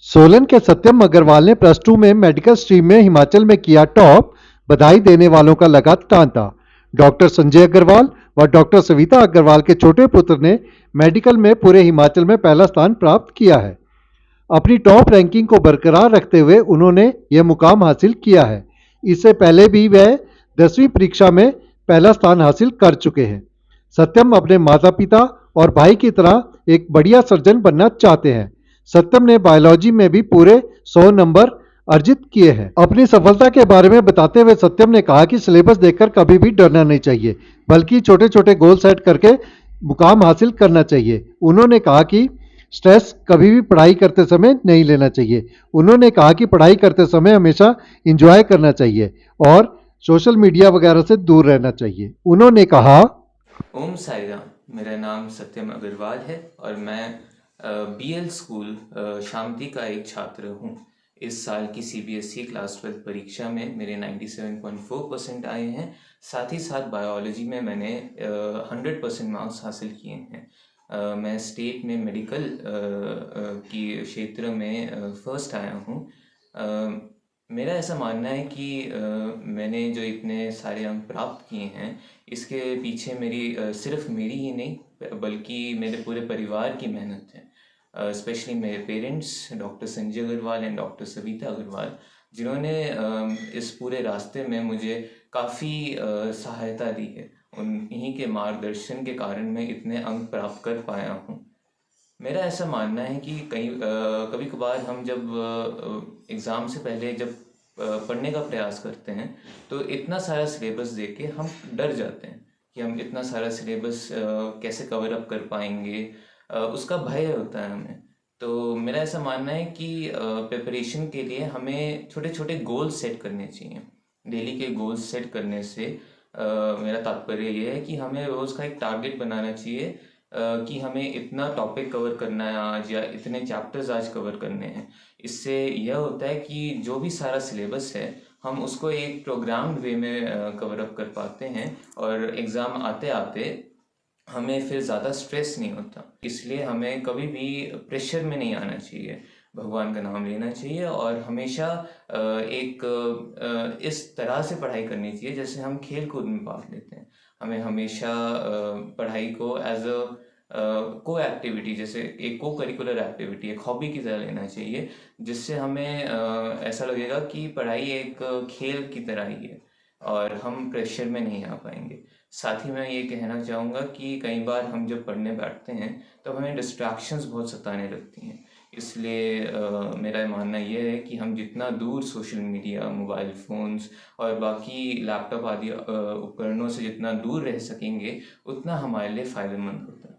सोलन के सत्यम अग्रवाल ने +2 में मेडिकल स्ट्रीम में हिमाचल में किया टॉप। बधाई देने वालों का लगा तांता। डॉक्टर संजय अग्रवाल व डॉक्टर सविता अग्रवाल के छोटे पुत्र ने मेडिकल में पूरे हिमाचल में पहला स्थान प्राप्त किया है। अपनी टॉप रैंकिंग को बरकरार रखते हुए उन्होंने यह मुकाम हासिल किया है। इससे पहले भी वह 10वीं परीक्षा में पहला स्थान हासिल कर चुके हैं। सत्यम अपने माता पिता और भाई की तरह एक बढ़िया सर्जन बनना चाहते हैं। सत्यम ने बायोलॉजी में भी पूरे 100 नंबर अर्जित किए हैं। अपनी सफलता के बारे में बताते हुए सत्यम ने कहा कि सिलेबस देखकर कभी भी डरना नहीं चाहिए, बल्कि छोटे छोटे गोल सेट करके मुकाम हासिल करना चाहिए। उन्होंने कहा कि स्ट्रेस कभी भी पढ़ाई करते समय नहीं लेना चाहिए। उन्होंने कहा कि पढ़ाई करते समय हमेशा इंजॉय करना चाहिए और सोशल मीडिया वगैरह से दूर रहना चाहिए। उन्होंने कहा, ओम साई राम। मेरा नाम सत्यम अग्रवाल है और मैं बीएल स्कूल शामती का एक छात्र हूँ। इस साल की सीबीएसई क्लास 12 परीक्षा में मेरे 97.4% आए हैं। साथ ही साथ बायोलॉजी में मैंने 100% मार्क्स हासिल किए हैं। मैं स्टेट में मेडिकल की क्षेत्र में फर्स्ट आया हूँ। मेरा ऐसा मानना है कि मैंने जो इतने सारे अंक प्राप्त किए हैं, इसके पीछे सिर्फ मेरी ही नहीं बल्कि मेरे पूरे परिवार की मेहनत है। स्पेशली मेरे parents doctor Sanjay Agarwal and doctor Savita Agarwal, जिन्होंने इस पूरे रास्ते में मुझे काफ़ी सहायता दी है। उन्हीं के मार्गदर्शन के कारण मैं इतने अंक प्राप्त कर पाया हूँ। मेरा ऐसा मानना है कि कभी कभार हम जब एग्ज़ाम से पहले जब पढ़ने का प्रयास करते हैं, तो इतना सारा सिलेबस देख के हम डर जाते हैं कि हम इतना सारा सिलेबस कैसे कवर अप कर पाएंगे। उसका भय होता है हमें। तो मेरा ऐसा मानना है कि प्रिपरेशन के लिए हमें छोटे छोटे गोल सेट करने चाहिए। डेली के गोल्स सेट करने से मेरा तात्पर्य ये है कि हमें रोज़ का एक टारगेट बनाना चाहिए कि हमें इतना टॉपिक कवर करना है आज, या इतने चैप्टर्स आज कवर करने हैं। इससे यह होता है कि जो भी सारा सिलेबस है, हम उसको एक प्रोग्राम्ड वे में कवर अप कर पाते हैं और एग्ज़ाम आते आते हमें फिर ज़्यादा स्ट्रेस नहीं होता। इसलिए हमें कभी भी प्रेशर में नहीं आना चाहिए। भगवान का नाम लेना चाहिए और हमेशा इस तरह से पढ़ाई करनी चाहिए जैसे हम खेल कूद में भाग लेते हैं। हमें हमेशा पढ़ाई को एज अ को एक्टिविटी, जैसे एक को करिकुलर एक्टिविटी, एक हॉबी की तरह लेना चाहिए, जिससे हमें ऐसा लगेगा कि पढ़ाई एक खेल की तरह ही है और हम प्रेशर में नहीं आ पाएंगे। साथ ही मैं ये कहना चाहूँगा कि कई बार हम जब पढ़ने बैठते हैं तो हमें डिस्ट्रैक्शंस बहुत सताने लगती हैं। इसलिए मेरा मानना ये है कि हम जितना दूर सोशल मीडिया, मोबाइल फ़ोन्स और बाकी लैपटॉप आदि उपकरणों से जितना दूर रह सकेंगे, उतना हमारे लिए फ़ायदेमंद होता है।